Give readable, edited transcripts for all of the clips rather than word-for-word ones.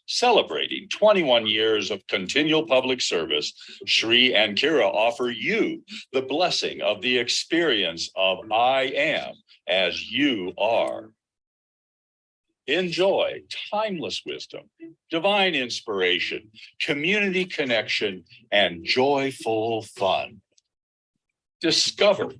Celebrating 21 years of continual public service, Shri and Kira offer you the blessing of the experience of I am as you are. Enjoy timeless wisdom, divine inspiration, community connection, and joyful fun. Discover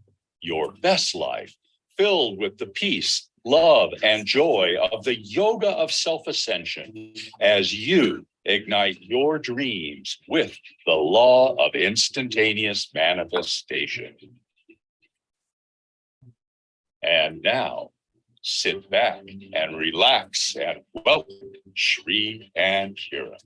your best life filled with the peace, love, and joy of the Yoga of Self-Ascension as you ignite your dreams with the law of instantaneous manifestation. And now, sit back and relax and welcome Shri and Kira.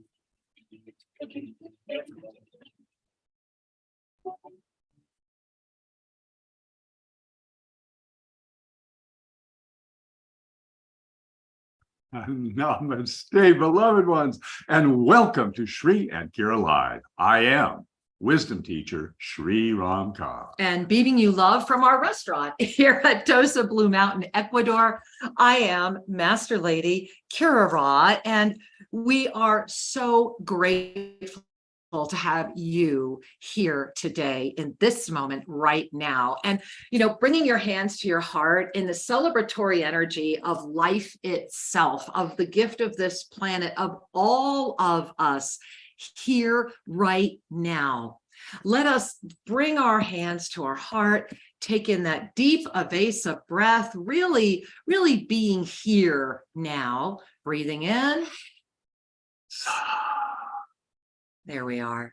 Namaste, beloved ones, and welcome to Shri and Kira Live. I am wisdom teacher Shri Ramkar. And beaming you love from our restaurant here at Tosa Blue Mountain, Ecuador. I am Master Lady Kira Ra, and we are so grateful to have you here today in this moment right now. And, you know, bringing your hands to your heart in the celebratory energy of life itself, of the gift of this planet, of all of us here right now. Let us bring our hands to our heart, take in that deep evasive breath, really being here now. Breathing in. There we are.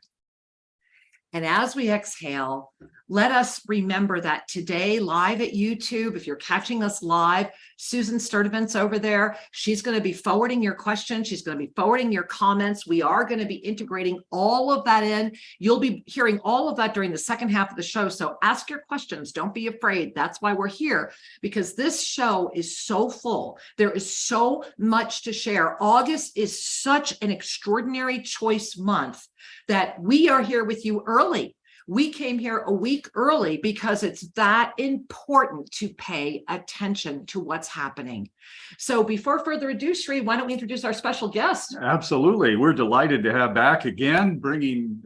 And as we exhale, let us remember that today, live at YouTube, if you're catching us live, Susan Sturdivant's over there. She's going to be forwarding your questions. She's going to be forwarding your comments. We are going to be integrating all of that in. You'll be hearing all of that during the second half of the show. So ask your questions. Don't be afraid. That's why we're here, because this show is so full. There is so much to share. August is such an extraordinary choice month that we are here with you early. We came here a week early because it's that important to pay attention to what's happening. So before further ado, Shri, why don't we introduce our special guest? Absolutely. We're delighted to have back again, bringing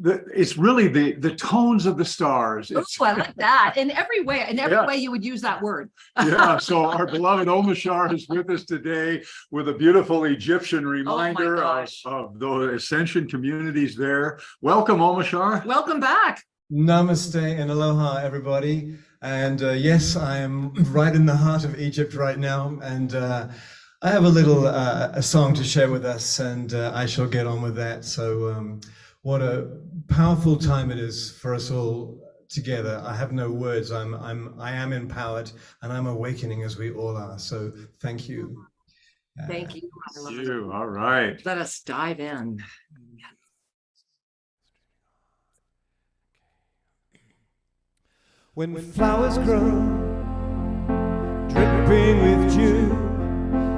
it's really the tones of the stars. Oh, I like that. In every way you would use that word. Yeah, so our beloved Omashar is with us today with a beautiful Egyptian reminder of the Ascension communities there. Welcome, Omashar. Welcome back. Namaste and aloha, everybody. And yes, I am right in the heart of Egypt right now. And I have a little a song to share with us, and I shall get on with that. So what a powerful time it is for us all together. I have no words. I am empowered, and I'm awakening as we all are. So thank you. Thank you. Thank you. All right. Let us dive in. When flowers grow, dripping with dew,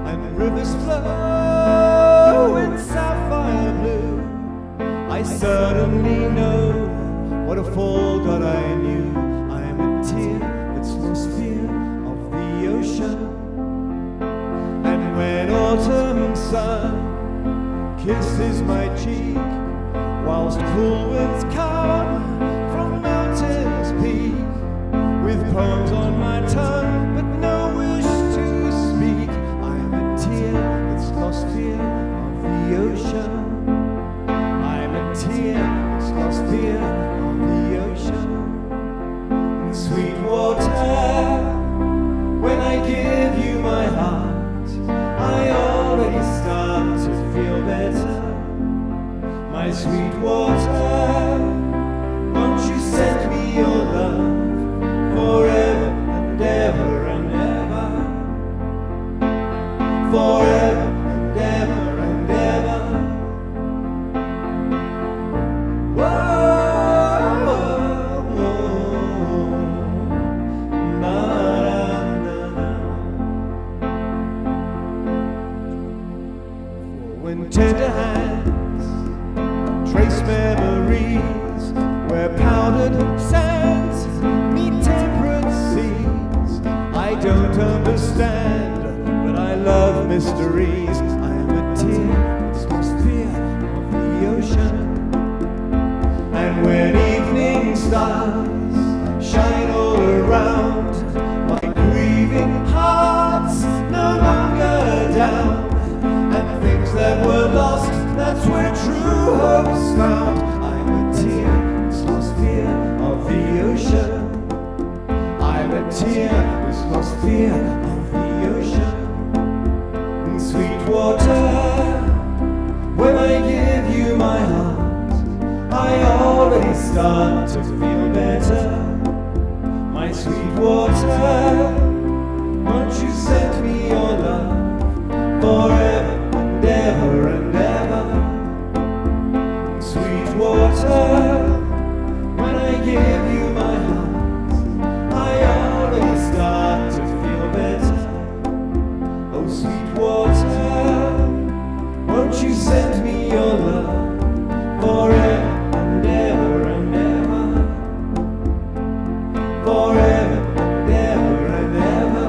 and rivers flow in sapphire blue, I suddenly know what a fall God I knew. I am a tear that's lost fear of the ocean. And when autumn sun kisses my cheek, whilst cool winds come from mountains peak, with poems on my tongue but no wish to speak, I am a tear that's lost fear of the ocean. Tear, it's lost fear of the ocean. In sweet water, when I give you my heart, I already start to feel better. My sweet water, won't you send me your love forever and ever and ever, forever and ever and ever. When tender hands trace memories where powdered sands meet temperate seas, I don't understand, but I love mysteries. I am a tear that's lost fear of the ocean. And when evening stars shine all around, my grieving heart's no longer down. And things that were lost, that's where true hope's found. I'm a tear that's lost fear of the ocean. I'm a tear that's lost fear of the ocean. And sweet water, when I give you my heart, I already start to feel better. My sweet water, won't you send me your love forever and ever and ever? Sweet water, when I give you my heart, I already start to feel better. Oh, sweet water, won't you send me your love forever and ever and ever? Forever and ever and ever.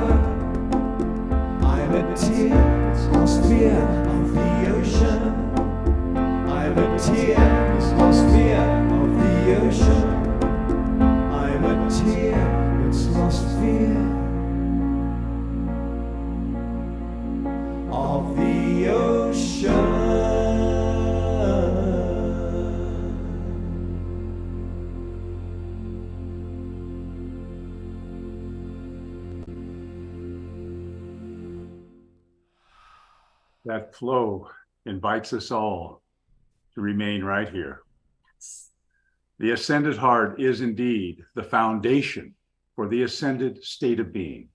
I'm a tear that's lost fear of the ocean. I'm a tear that's lost fear of the ocean. I'm a tear that's lost fear of the ocean. That flow invites us all to remain right here. The ascended heart is indeed the foundation for the ascended state of being.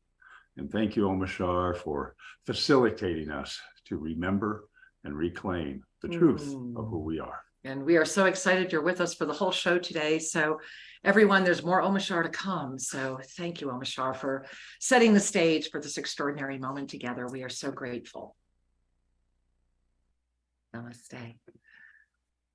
And thank you, Omashar, for facilitating us to remember and reclaim the truth of who we are. And we are so excited you're with us for the whole show today. So everyone, there's more Omashar to come. So thank you, Omashar, for setting the stage for this extraordinary moment together. We are so grateful. Namaste.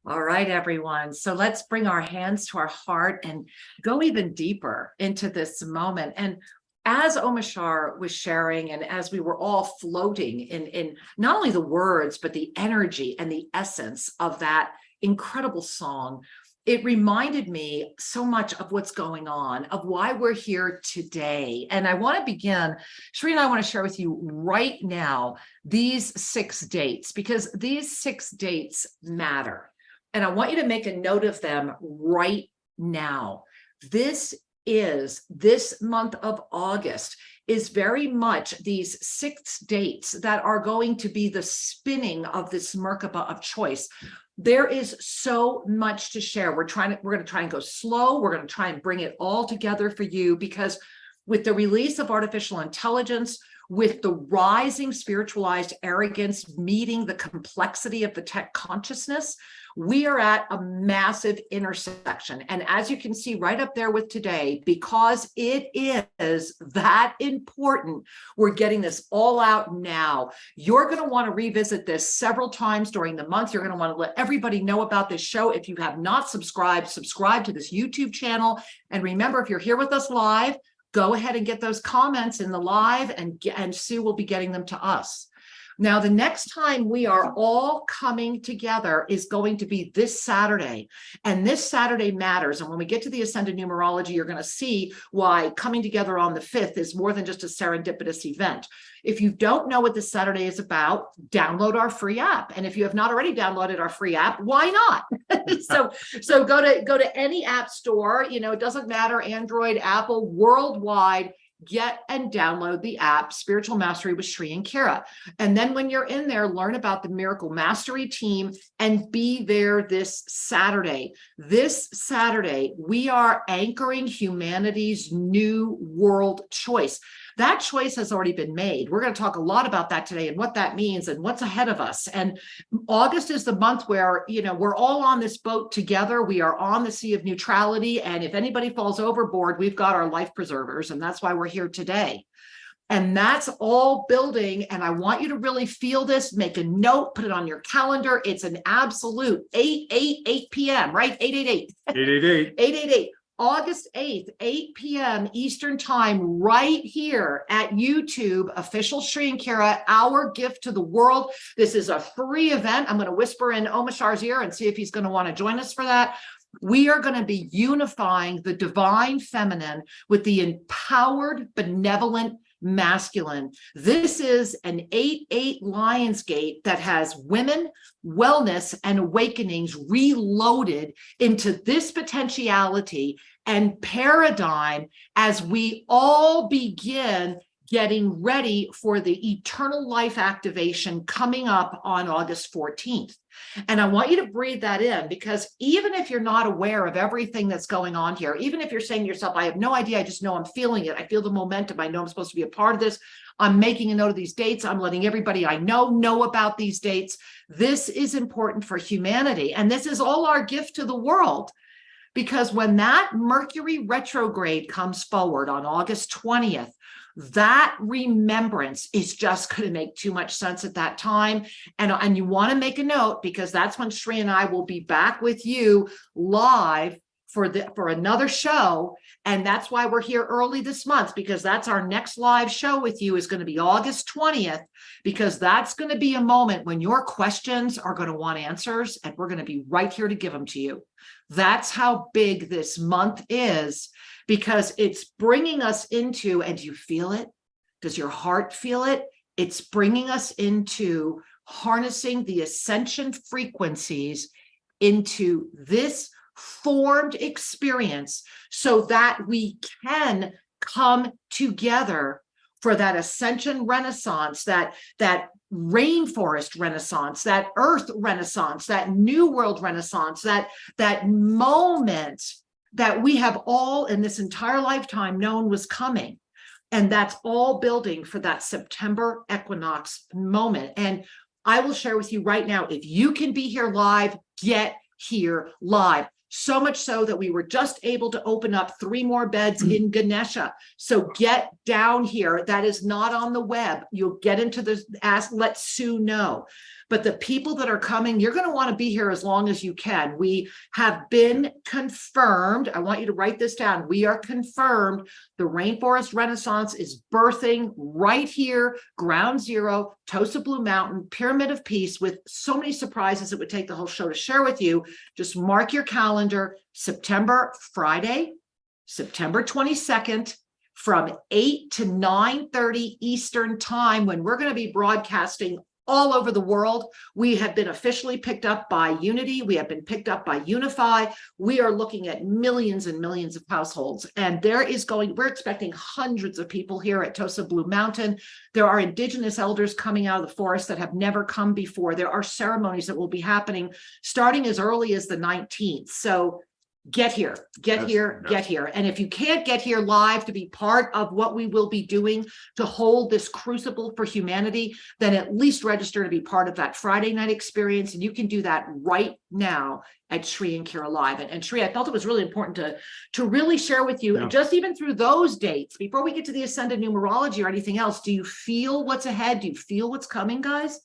All right, everyone. So let's bring our hands to our heart and go even deeper into this moment. And as Omashar was sharing, and as we were all floating in not only the words, but the energy and the essence of that incredible song, it reminded me so much of what's going on, of why we're here today. And I want to begin, Sheree and I want to share with you right now these 6 dates, because these 6 dates matter. And I want you to make a note of them right now. This month of August is very much these 6 dates that are going to be the spinning of this Merkaba of choice. There is so much to share. We're going to try and go slow. We're going to try and bring it all together for you, because with the release of artificial intelligence, with the rising spiritualized arrogance meeting the complexity of the tech consciousness, we are at a massive intersection. And as you can see right up there with today, because it is that important, we're getting this all out now. You're going to want to revisit this several times during the month. You're going to want to let everybody know about this show. If you have not subscribed, subscribe to this YouTube channel. And remember, if you're here with us live, go ahead and get those comments in the live, and Sue will be getting them to us. Now, the next time we are all coming together is going to be this Saturday. And this Saturday matters. And when we get to the Ascended Numerology, you're going to see why coming together on the 5th is more than just a serendipitous event. If you don't know what this Saturday is about, download our free app. And if you have not already downloaded our free app, why not? So go to any app store, it doesn't matter, Android, Apple, worldwide. Get and download the app, Spiritual Mastery with Sheree and Kara. And then when you're in there, learn about the Miracle Mastery team and be there this Saturday. This Saturday, we are anchoring humanity's new world choice. That choice has already been made. We're going to talk a lot about that today and what that means and what's ahead of us. And August is the month where, we're all on this boat together. We are on the sea of neutrality. And if anybody falls overboard, we've got our life preservers. And that's why we're here today. And that's all building. And I want you to really feel this, make a note, put it on your calendar. It's an absolute 8 p.m., right? 888. 888. 888. August 8th, 8 p.m. Eastern time, right here at YouTube, official Sri and Kira, our gift to the world. This is a free event. I'm going to whisper in Omashar's ear and see if he's going to want to join us for that. We are going to be unifying the divine feminine with the empowered, benevolent masculine. This is an 8-8 Lionsgate that has women, wellness, and awakenings reloaded into this potentiality and paradigm as we all begin getting ready for the eternal life activation coming up on August 14th. And I want you to breathe that in, because even if you're not aware of everything that's going on here, even if you're saying to yourself, I have no idea, I just know I'm feeling it, I feel the momentum, I know I'm supposed to be a part of this, I'm making a note of these dates, I'm letting everybody I know about these dates. This is important for humanity, and this is all our gift to the world. Because when that Mercury retrograde comes forward on August 20th, that remembrance is just going to make too much sense at that time. And you want to make a note, because that's when Sri and I will be back with you live for another show. And that's why we're here early this month, because that's our next live show with you is going to be August 20th, because that's going to be a moment when your questions are going to want answers, and we're going to be right here to give them to you. That's how big this month is, because it's bringing us into, and do you feel it? Does your heart feel it? It's bringing us into harnessing the ascension frequencies into this formed experience, so that we can come together for that Ascension Renaissance, that rainforest renaissance, that earth renaissance, that new world renaissance, that moment that we have all in this entire lifetime known was coming. And that's all building for that September equinox moment. And I will share with you right now, if you can be here live, get here live. So much so that we were just able to open up 3 more beds in Ganesha. So get down here. That is not on the web. You'll get into the let Sue know. But the people that are coming, you're going to want to be here as long as you can. We have been confirmed. I want you to write this down. We are confirmed. The Rainforest Renaissance is birthing right here, ground zero, Tosa Blue Mountain, Pyramid of Peace, with so many surprises it would take the whole show to share with you. Just mark your calendar, Friday, September 22nd, from 8 to 9:30 Eastern time, when we're going to be broadcasting all over the world. We have been officially picked up by Unity. We have been picked up by Unify. We are looking at millions and millions of households. And we're expecting hundreds of people here at Tosa Blue Mountain. There are indigenous elders coming out of the forest that have never come before. There are ceremonies that will be happening starting as early as the 19th. So get here. And if you can't get here live to be part of what we will be doing to hold this crucible for humanity, then at least register to be part of that Friday night experience. And you can do that right now at Sri and Kira Live. And Sri, I felt it was really important to really share with you, just even through those dates, before we get to the Ascended Numerology or anything else. Do you feel what's ahead? Do you feel what's coming, guys?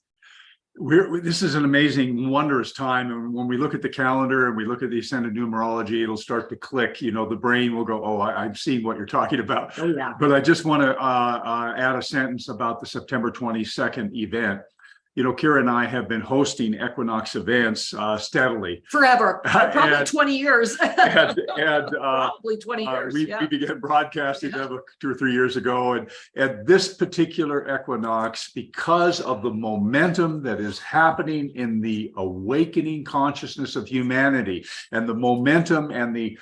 This is an amazing, wondrous time. And when we look at the calendar and we look at the Ascended Numerology, it'll start to click. The brain will go, oh, I'm seeing what you're talking about. Oh, yeah. But I just want to add a sentence about the September 22nd event. Kira and I have been hosting Equinox events steadily. Forever. Probably 20 years. Probably 20 years. We began broadcasting them 2 or 3 years ago. And at this particular equinox, because of the momentum that is happening in the awakening consciousness of humanity, and the momentum and the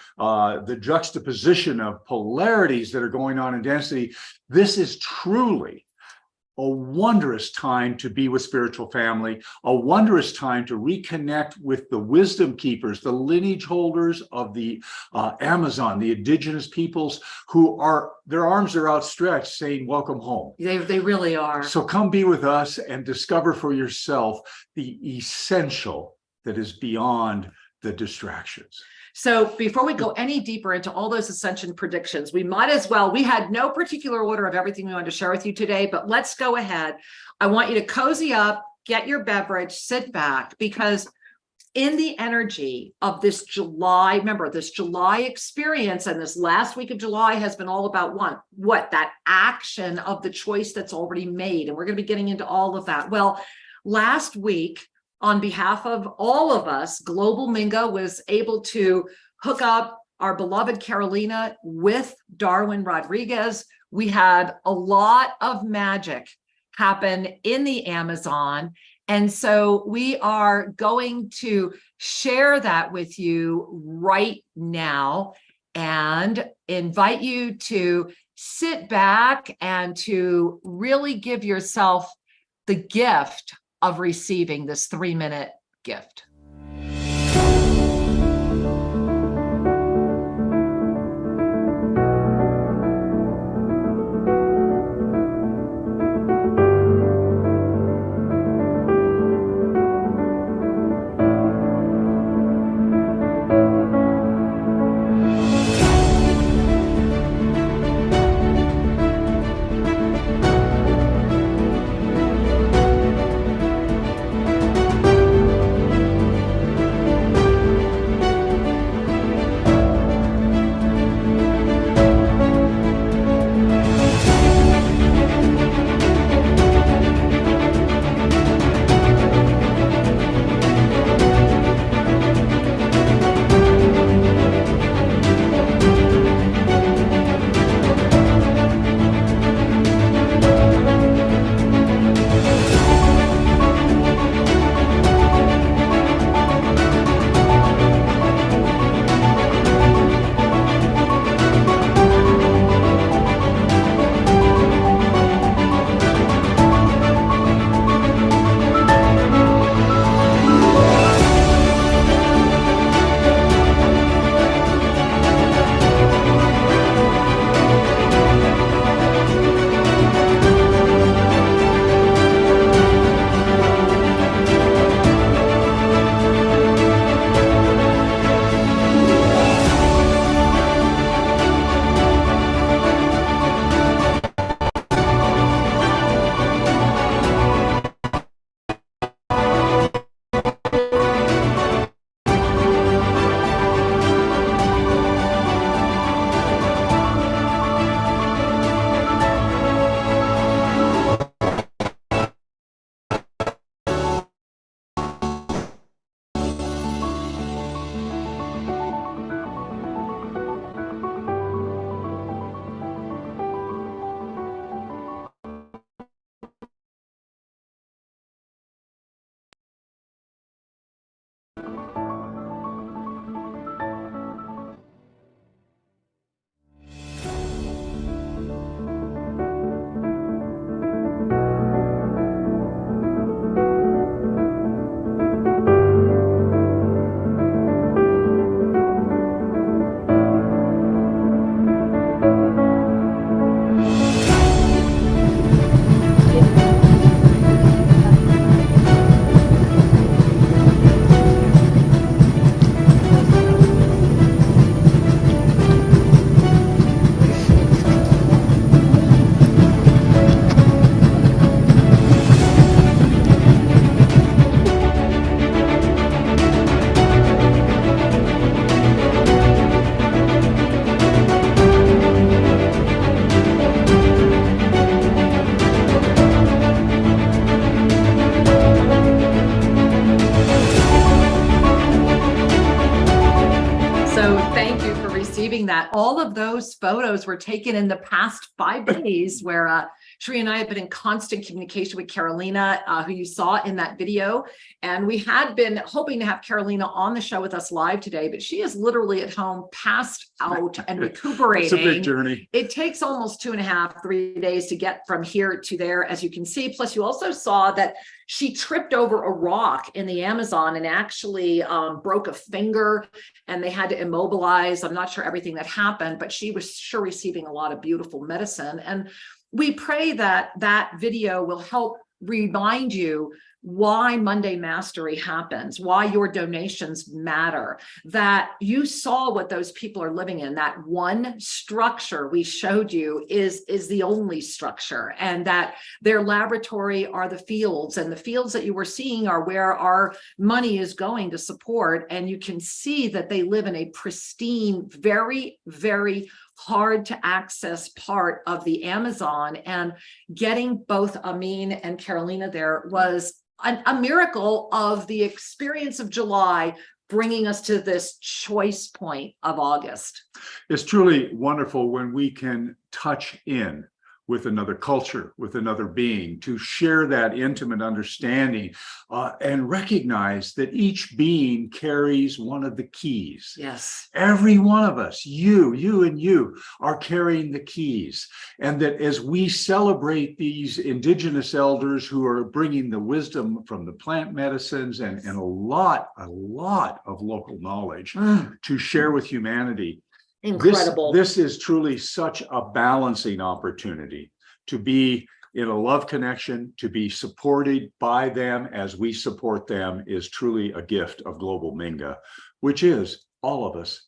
juxtaposition of polarities that are going on in density, this is truly a wondrous time to be with spiritual family, a wondrous time to reconnect with the wisdom keepers, the lineage holders of the Amazon, the indigenous peoples, their arms are outstretched saying, welcome home. They really are. So come be with us and discover for yourself the essential that is beyond the distractions. So before we go any deeper into all those ascension predictions, we had no particular order of everything we wanted to share with you today, but let's go ahead. I want you to cozy up, get your beverage, sit back, because in the energy of this July, remember this July experience and this last week of July has been all about what? That action of the choice that's already made. And we're going to be getting into all of that. Well, last week, on behalf of all of us, Global Minga was able to hook up our beloved Carolina with Darwin Rodriguez. We had a lot of magic happen in the Amazon. And so we are going to share that with you right now and invite you to sit back and to really give yourself the gift of receiving this 3-minute gift. That all of those photos were taken in the past 5 days where Shri and I have been in constant communication with Carolina, who you saw in that video. And we had been hoping to have Carolina on the show with us live today, but she is literally at home, passed out and recuperating. It's a big journey. It takes almost 2.5, 3 days to get from here to there, as you can see. Plus, you also saw that she tripped over a rock in the Amazon and actually broke a finger, and they had to immobilize. I'm not sure everything that happened, but she was sure receiving a lot of beautiful medicine. And we pray that that video will help remind you why Monday Mastery happens, why your donations matter, that you saw what those people are living in. That one structure we showed you is the only structure, and that their laboratory are the fields, and the fields that you were seeing are where our money is going to support. And you can see that they live in a pristine, very, very hard to access part of the Amazon. And getting both Amin and Carolina there was a miracle of the experience of July, bringing us to this choice point of August. It's truly wonderful when we can touch in with another culture, with another being, to share that intimate understanding and recognize that each being carries one of the keys. Yes. Every one of us, you and you, are carrying the keys. And that as we celebrate these indigenous elders who are bringing the wisdom from the plant medicines and a lot of local knowledge to share with humanity, Incredible. This is truly such a balancing opportunity to be in a love connection, to be supported by them as we support them, is truly a gift of Global Minga, which is all of us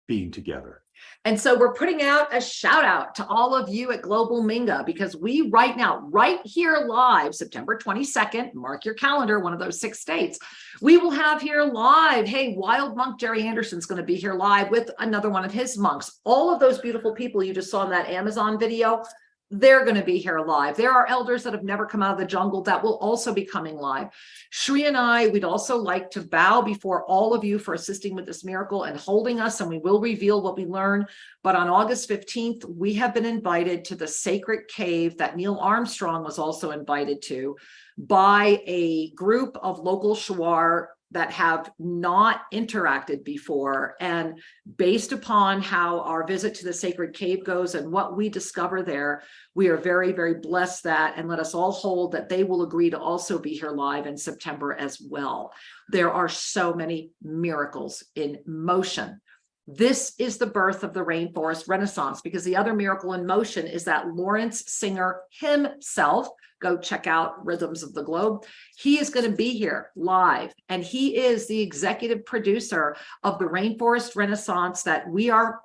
being together. And so we're putting out a shout out to all of you at Global Minga, because we right now, right here live, September 22nd, mark your calendar, one of those 6 states, we will have here live, hey, Wild Monk Jerry Anderson's going to be here live with another one of his monks. All of those beautiful people you just saw in that Amazon video, they're going to be here live. There are elders that have never come out of the jungle that will also be coming live. Shri and I, we'd also like to bow before all of you for assisting with this miracle and holding us, and we will reveal what we learn. But on August 15th, we have been invited to the sacred cave that Neil Armstrong was also invited to by a group of local Shuar that have not interacted before. And based upon how our visit to the sacred cave goes and what we discover there, we are very, very blessed that, and let us all hold that they will agree to also be here live in September as well. There are so many miracles in motion. This is the birth of the Rainforest Renaissance, because the other miracle in motion is that Lawrence Singer himself, go check out Rhythms of the Globe, he is going to be here live, and he is the executive producer of the Rainforest Renaissance that we are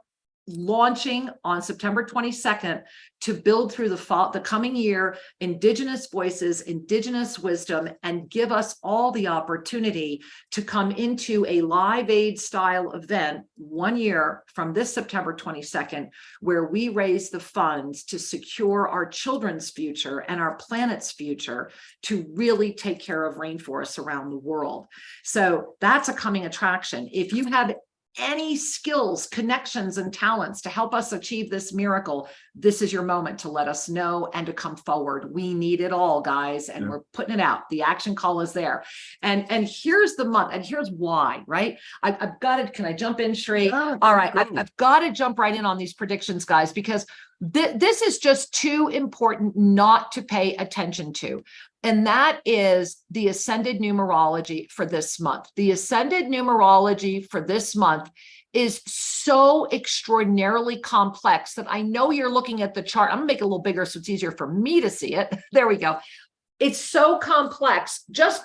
launching on September 22nd to build through the coming year indigenous voices, indigenous wisdom, and give us all the opportunity to come into a live aid style event 1 year from this September 22nd, where we raise the funds to secure our children's future and our planet's future to really take care of rainforests around the world. So that's a coming attraction. If you have any skills, connections, and talents to help us achieve this miracle, this is your moment to let us know and to come forward. We need it all, guys, and we're putting it out. The action call is there. And here's the month, and here's why, right? I've got to, can I jump in, Shri? Yeah, all right, I've got to jump right in on these predictions, guys, because this is just too important not to pay attention to. And that is the ascended numerology for this month. The ascended numerology for this month is so extraordinarily complex that I know you're looking at the chart. I'm gonna make it a little bigger so it's easier for me to see it. There we go. It's so complex. Just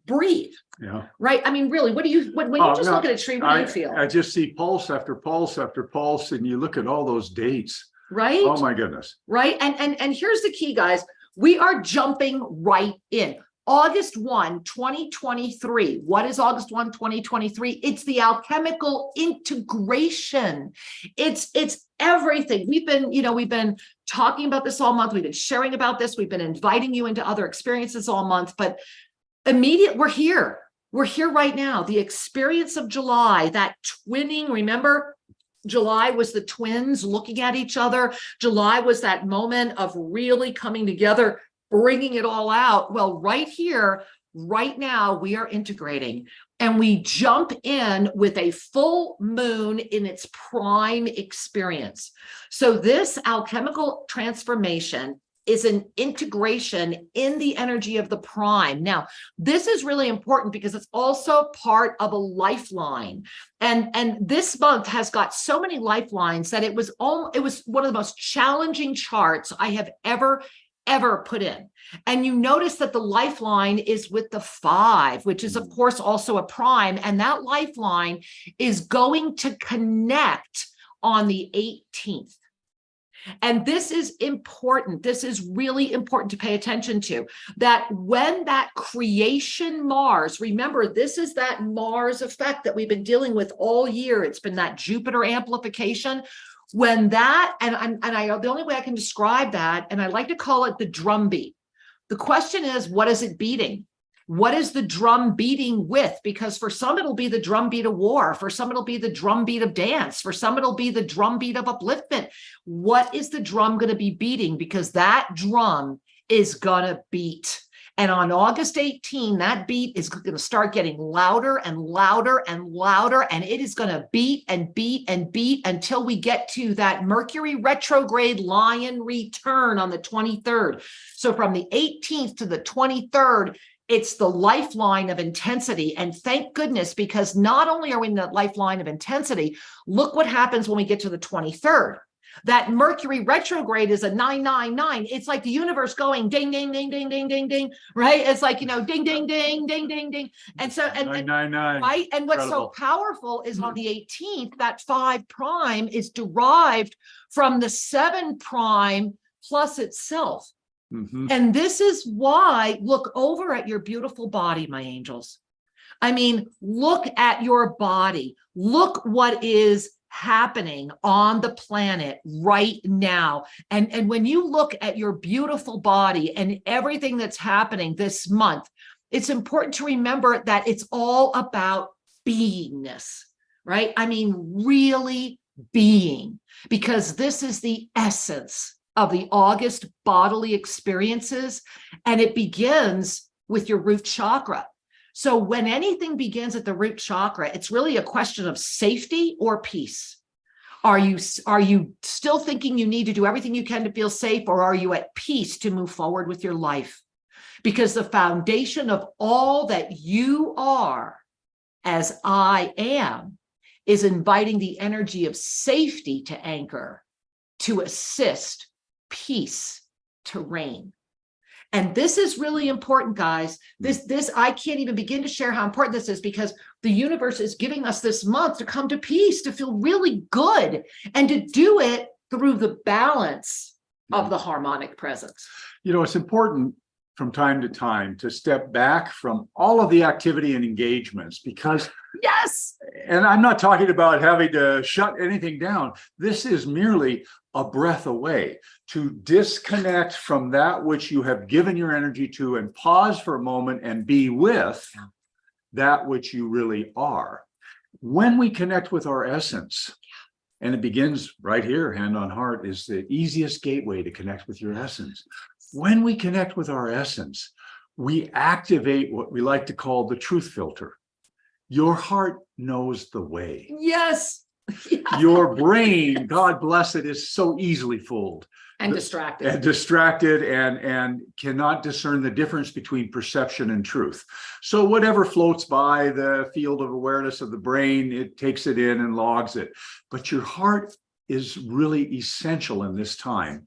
breathe. Yeah. Right. I mean, really, when you just look at a tree, what do you feel? I just see pulse after pulse after pulse, and you look at all those dates. Right. Oh my goodness. Right. And here's the key, guys. We are jumping right in. August 1, 2023. What is August 1, 2023? It's the alchemical integration. It's everything. We've been talking about this all month. We've been sharing about this. We've been inviting you into other experiences all month, but we're here. We're here right now. The experience of July, that twinning, remember? July was the twins looking at each other. July was that moment of really coming together, bringing it all out. Well, right here, right now, we are integrating, and we jump in with a full moon in its prime experience. So this alchemical transformation is an integration in the energy of the prime. Now, this is really important because it's also part of a lifeline. And this month has got so many lifelines that it was one of the most challenging charts I have ever ever put in. And you notice that the lifeline is with the 5, which is, of course, also a prime. And that lifeline is going to connect on the 18th. And this is important. This is really important to pay attention to, that when that creation Mars, remember, this is that Mars effect that we've been dealing with all year. It's been that Jupiter amplification. When that, the only way I can describe that, and I like to call it the drum beat. The question is, what is it beating? What is the drum beating with? Because for some, it'll be the drum beat of war. For some, it'll be the drum beat of dance. For some, it'll be the drum beat of upliftment. What is the drum going to be beating? Because that drum is going to beat. And on August 18, that beat is going to start getting louder and louder and louder. And it is going to beat and beat and beat until we get to that Mercury retrograde lion return on the 23rd. So from the 18th to the 23rd, it's the lifeline of intensity. And thank goodness, because not only are we in the lifeline of intensity, look what happens when we get to the 23rd. That Mercury retrograde is a 999. It's like the universe going ding, ding, ding, ding, ding, ding, ding, right? It's like, ding, ding, ding, ding, ding, ding. And so, 999. right? And what's so powerful is on the 18th, that 5 prime is derived from the 7 prime plus itself. And this is why, look over at your beautiful body, my angels. I mean, look at your body. Look what is happening on the planet right now. And when you look at your beautiful body and everything that's happening this month, it's important to remember that it's all about beingness, right? I mean, really being, because this is the essence of the August bodily experiences, and it begins with your root chakra. So when anything begins at the root chakra, it's really a question of safety or peace. Are you still thinking you need to do everything you can to feel safe, or are you at peace to move forward with your life? Because the foundation of all that you are as I am is inviting the energy of safety to anchor, to assist, peace to reign. And this is really important, guys. This I can't even begin to share how important this is, because the universe is giving us this month to come to peace, to feel really good, and to do it through the balance of the harmonic presence. It's important from time to time to step back from all of the activity and engagements, because yes, and I'm not talking about having to shut anything down. This is merely a breath away, to disconnect from that which you have given your energy to and pause for a moment and be with that which you really are. When we connect with our essence, and it begins right here, hand on heart is the easiest gateway to connect with your essence. When we connect with our essence, we activate what we like to call the truth filter. Your heart knows the way. Yes. Your brain, God bless it, is so easily fooled and distracted and cannot discern the difference between perception and truth. So whatever floats by the field of awareness of the brain, it takes it in and logs it. But your heart is really essential in this time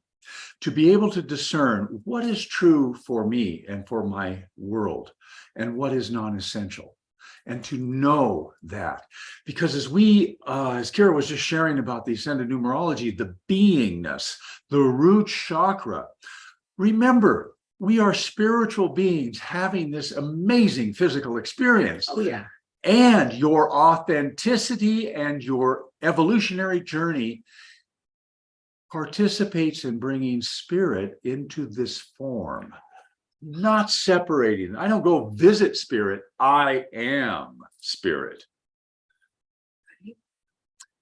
to be able to discern what is true for me and for my world and what is non-essential. And to know that, because as Kira was just sharing about the ascended numerology, the beingness, the root chakra, remember, we are spiritual beings having this amazing physical experience. Oh, yeah. And your authenticity and your evolutionary journey participates in bringing spirit into this form. Not separating. I don't go visit spirit. I am spirit.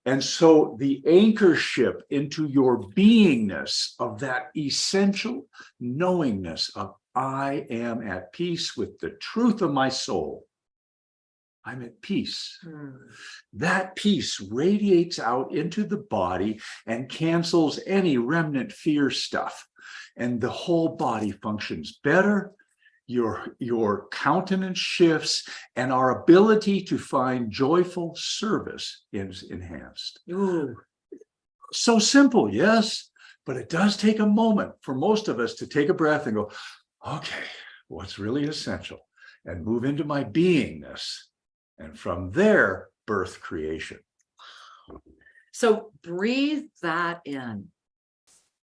And so the anchorship into your beingness of that essential knowingness of I am at peace with the truth of my soul. I'm at peace. That peace radiates out into the body and cancels any remnant fear stuff. And the whole body functions better. Your countenance shifts, and our ability to find joyful service is enhanced. Ooh. So simple, yes, But it does take a moment for most of us to take a breath and go, okay, what's really essential? And move into my beingness. And from there, birth creation. So breathe that in.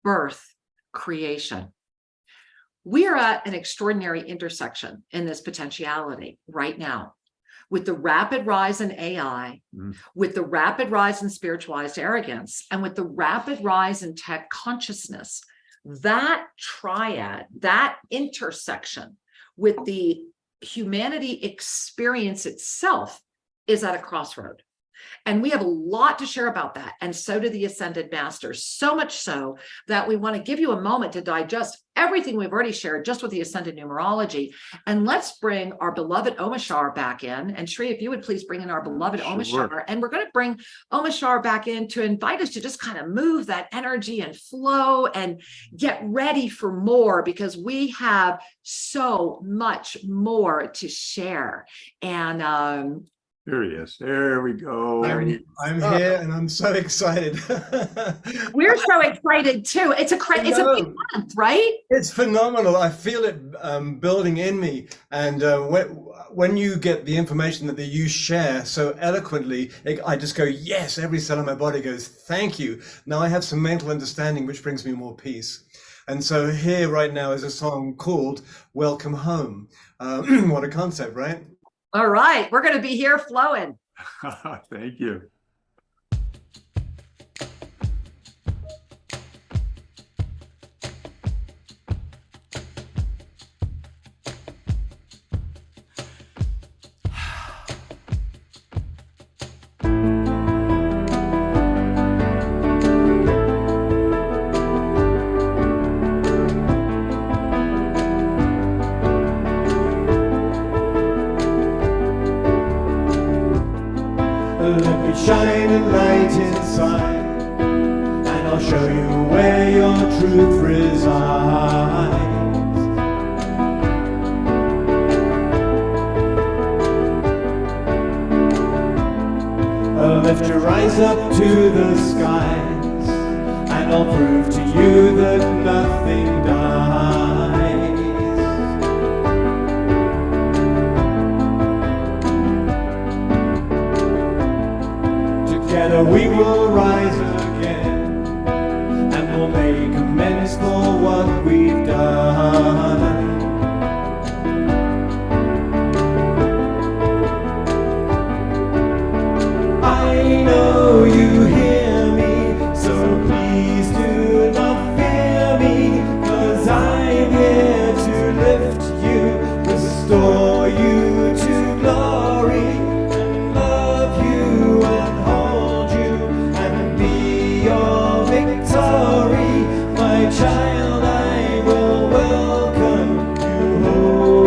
Birth creation. We are at an extraordinary intersection in this potentiality right now, with the rapid rise in AI, with the rapid rise in spiritualized arrogance, and with the rapid rise in tech consciousness. That triad, that intersection with the humanity experience itself is at a crossroad. And we have a lot to share about that. And so do the Ascended Masters, so much so that we want to give you a moment to digest everything we've already shared just with the Ascended numerology. And let's bring our beloved Omashar back in. And Shri, if you would please bring in our beloved Omashar. And we're going to bring Omashar back in to invite us to just kind of move that energy and flow and get ready for more, because we have so much more to share. And there he is. There we go. I'm here and I'm so excited. We're so excited too. It's a big month, right? It's phenomenal. I feel it building in me. And when you get the information that you share so eloquently, I just go, yes, every cell in my body goes, thank you. Now I have some mental understanding, which brings me more peace. And so here right now is a song called Welcome Home. What a concept, right? All right, we're going to be here flowing. Thank you. Let me shine a light inside, and I'll show you where your truth resides. I'll lift your eyes up to the skies, and I'll prove to you that nothing dies. Together we will rise again, and we'll make amends for what we've done. I know you hear me, so please do not fear me, 'cause I'm here to lift you, restore you to glory, and love you and hold you and be your victory. My child, I will welcome you home.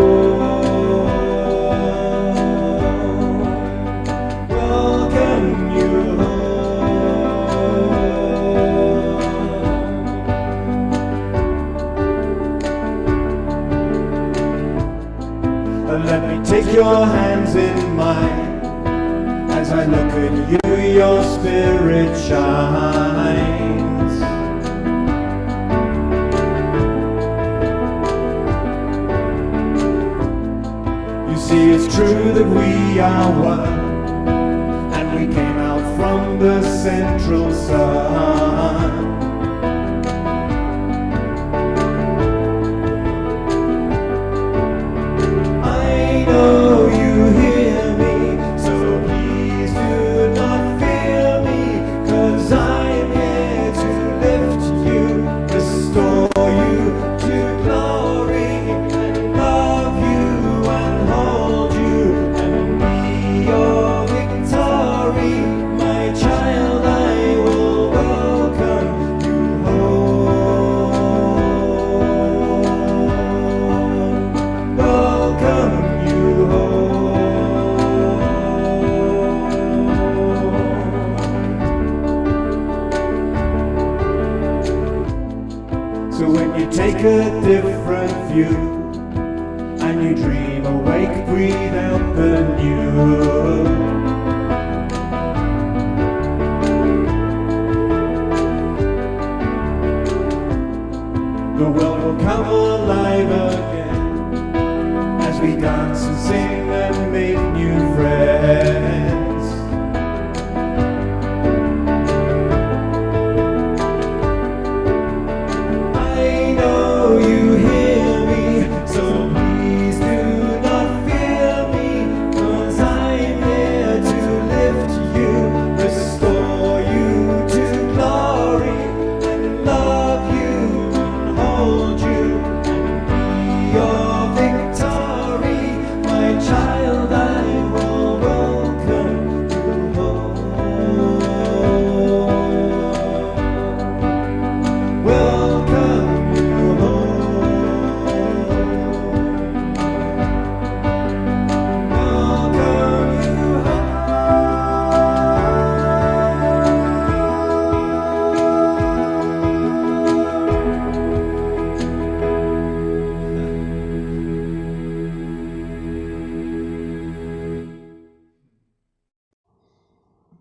Welcome you home. Let me take your hands in mine. As I look at you, your spirit shines. You see, it's true that we are one, and we came out from the central sun. I know you hear me, so please do not fear me, 'cause I'm here to lift you, restore you to glory, and love you and hold you and be your victory. My child, I will welcome you home. Welcome you home. So when you take a different view and you dream awake, breathe out the new. and sing and make new friends. I know you hear me, so please do not fear me, 'cause I'm here to lift you, restore you to glory, and love you and hold you and be your victory. My child, I will welcome you home. Welcome you home. Welcome you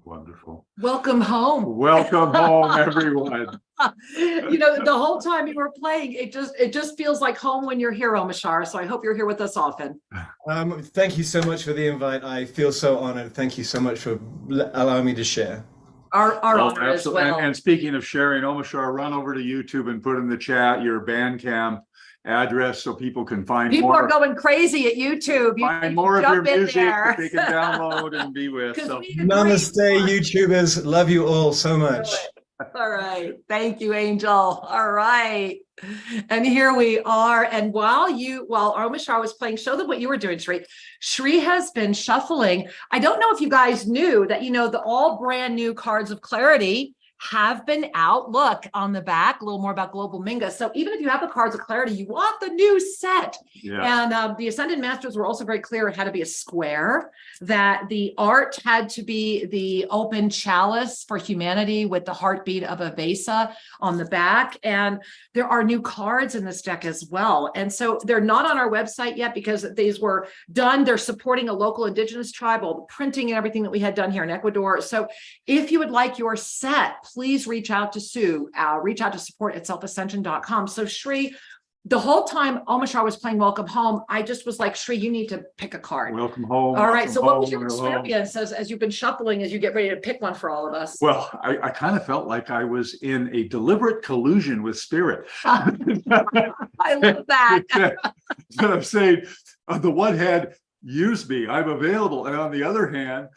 Wonderful. Welcome home. Welcome home, everyone. You know, the whole time you were playing, it just feels like home when you're here, Omashar. So I hope you're here with us often. Thank you so much for the invite. I feel so honored. Thank you so much for allowing me to share. Our Oh, honor as absolutely. well. And speaking of sharing, Omashar, run over to YouTube and put in the chat your Bandcamp address so people can find People more. are going crazy at YouTube. You Find need to more of your jump in music there. that they can download and be with. 'Cause So we agree. Namaste, YouTubers. Love you all so much. All right. Thank you, Angel. All right. And here we are. And while Omashar was playing, show them what you were doing, Shri. Shri has been shuffling. I don't know if you guys knew that, the all brand new cards of clarity have been out. Look on the back, a little more about Global Minga. So even if you have the cards of clarity, you want the new set. yeah. And the Ascended Masters were also very clear it had to be a square, that the art had to be the open chalice for humanity with the heartbeat of a Vesa on the back. And there are new cards in this deck as well. And so they're not on our website yet because these were done. They're supporting a local indigenous tribe, all the printing and everything that we had done here in Ecuador. So if you would like your set, please reach out to Sue, reach out to support@selfascension.com. So Shri, the whole time Omashar was playing Welcome Home, I just was like, Shri, you need to pick a card. Welcome home. All right. welcome So what was home, your welcome home. experience as you've been shuffling, as you get ready to pick one for all of us? Well, I kind of felt like I was in a deliberate collusion with spirit. I love that. But I'm saying, on the one hand, use me, I'm available. And on the other hand,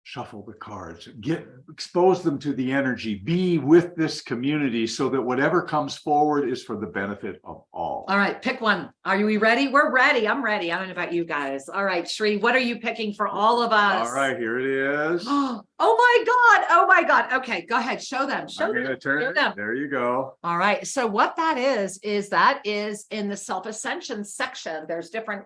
shuffle the cards, expose them to the energy, be with this community so that whatever comes forward is for the benefit of all. All right, pick one. Are we ready? We're ready. I'm ready. I don't know about you guys. All right, Shri, what are you picking for all of us? All right, here it is. Oh my God. Oh my God. Okay, go ahead. Show them. Show I'm them. gonna turn Show it. them. There you go. All right. So what that is in the self-ascension section. There's different,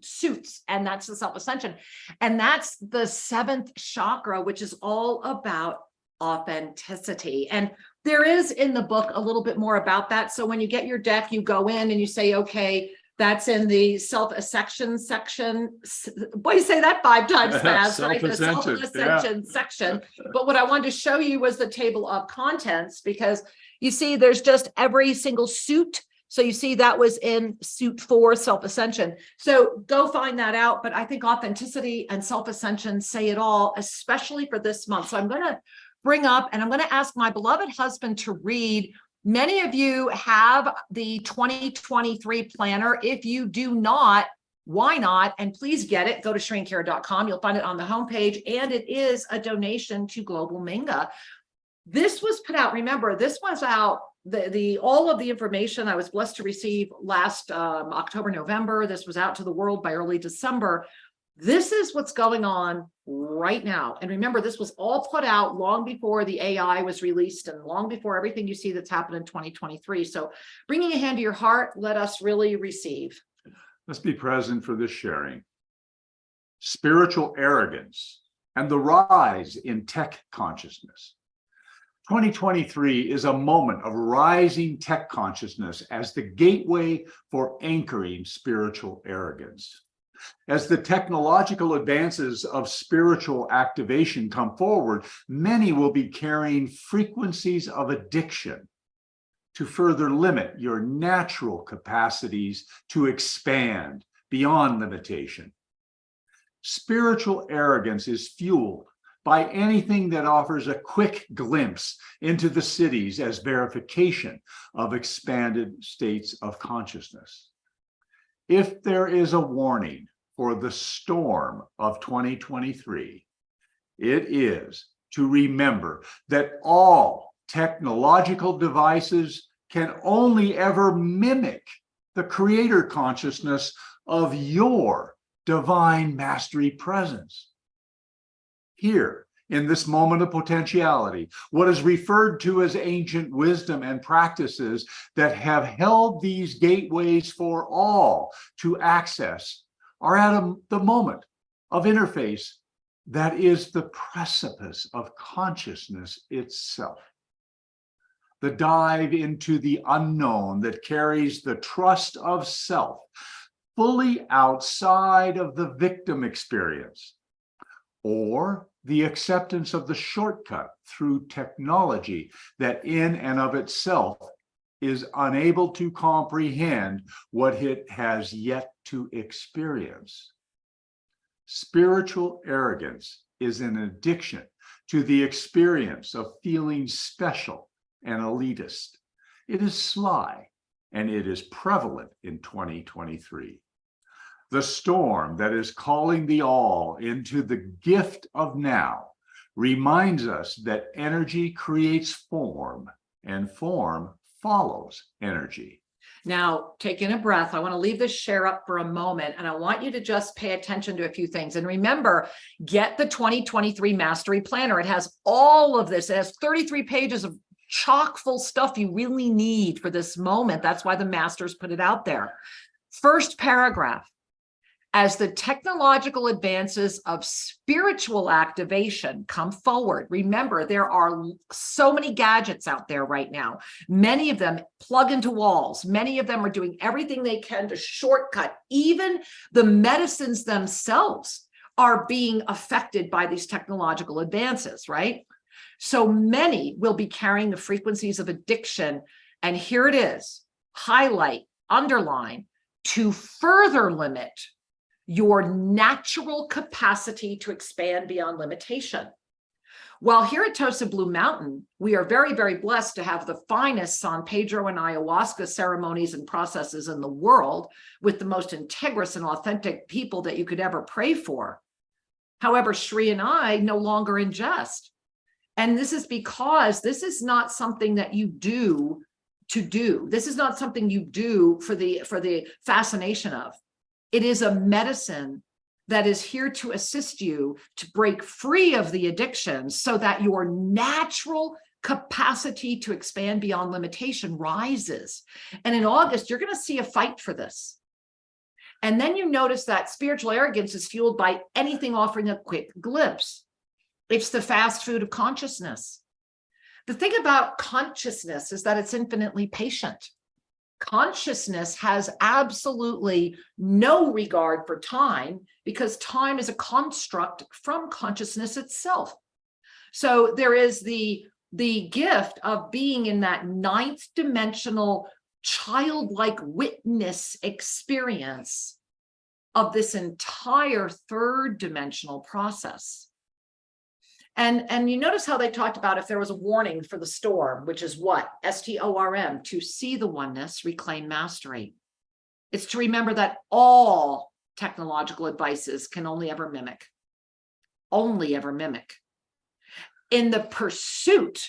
suits, and that's the self-ascension. And that's the 7th chakra, which is all about authenticity. And there is in the book a little bit more about that. So when you get your deck, you go in and you say, okay, that's in the self-ascension section. Boy, you say that 5 times fast, right? The self-ascension section. But what I wanted to show you was the table of contents, because you see there's just every single suit. So you see that was in suit 4, self-ascension. So go find that out. But I think authenticity and self-ascension say it all, especially for this month. So I'm going to bring up, and I'm going to ask my beloved husband to read. Many of you have the 2023 planner. If you do not, why not? And please get it. Go to shrinkara.com. You'll find it on the homepage, and it is a donation to Global Minga. This was put out. Remember, this was out. All of the information I was blessed to receive last October, November. This was out to the world by early December. This is what's going on right now. And remember, this was all put out long before the AI was released and long before everything you see that's happened in 2023. So bringing a hand to your heart, let us really receive. Let's be present for this sharing. Spiritual arrogance and the rise in tech consciousness. 2023 is a moment of rising tech consciousness as the gateway for anchoring spiritual arrogance. As the technological advances of spiritual activation come forward, many will be carrying frequencies of addiction to further limit your natural capacities to expand, beyond limitation. Spiritual arrogance is fueled by anything that offers a quick glimpse into the cities as verification of expanded states of consciousness. If there is a warning for the storm of 2023, it is to remember that all technological devices can only ever mimic the creator consciousness of your divine mastery presence. Here, in this moment of potentiality, what is referred to as ancient wisdom and practices that have held these gateways for all to access are at the moment of interface that is the precipice of consciousness itself. The dive into the unknown that carries the trust of self fully outside of the victim experience, or the acceptance of the shortcut through technology that in and of itself is unable to comprehend what it has yet to experience. Spiritual arrogance is an addiction to the experience of feeling special and elitist. It is sly, and it is prevalent in 2023. The storm that is calling the all into the gift of now reminds us that energy creates form, and form follows energy. Now, taking a breath, I want to leave this share up for a moment, and I want you to just pay attention to a few things. And remember, get the 2023 Mastery Planner. It has all of this. It has 33 pages of chock full stuff you really need for this moment. That's why the masters put it out there. First paragraph. As the technological advances of spiritual activation come forward, remember, there are so many gadgets out there right now. Many of them plug into walls. Many of them are doing everything they can to shortcut. Even the medicines themselves are being affected by these technological advances, right? So many will be carrying the frequencies of addiction. And here it is, highlight, underline, to further limit your natural capacity to expand beyond limitation. While here at Tosa Blue Mountain, we are very, very blessed to have the finest San Pedro and ayahuasca ceremonies and processes in the world with the most integrous and authentic people that you could ever pray for. However, Shri and I no longer ingest. And this is because this is not something that you do to do. This is not something you do for the fascination of. It is a medicine that is here to assist you to break free of the addiction so that your natural capacity to expand beyond limitation rises. And in August, you're going to see a fight for this. And then you notice that spiritual arrogance is fueled by anything offering a quick glimpse. It's the fast food of consciousness. The thing about consciousness is that it's infinitely patient. Consciousness has absolutely no regard for time because time is a construct from consciousness itself. So there is the gift of being in that ninth dimensional childlike witness experience of this entire third dimensional process. And you notice how they talked about if there was a warning for the storm, which is what? STORM, to see the oneness, reclaim mastery. It's to remember that all technological advices can only ever mimic in the pursuit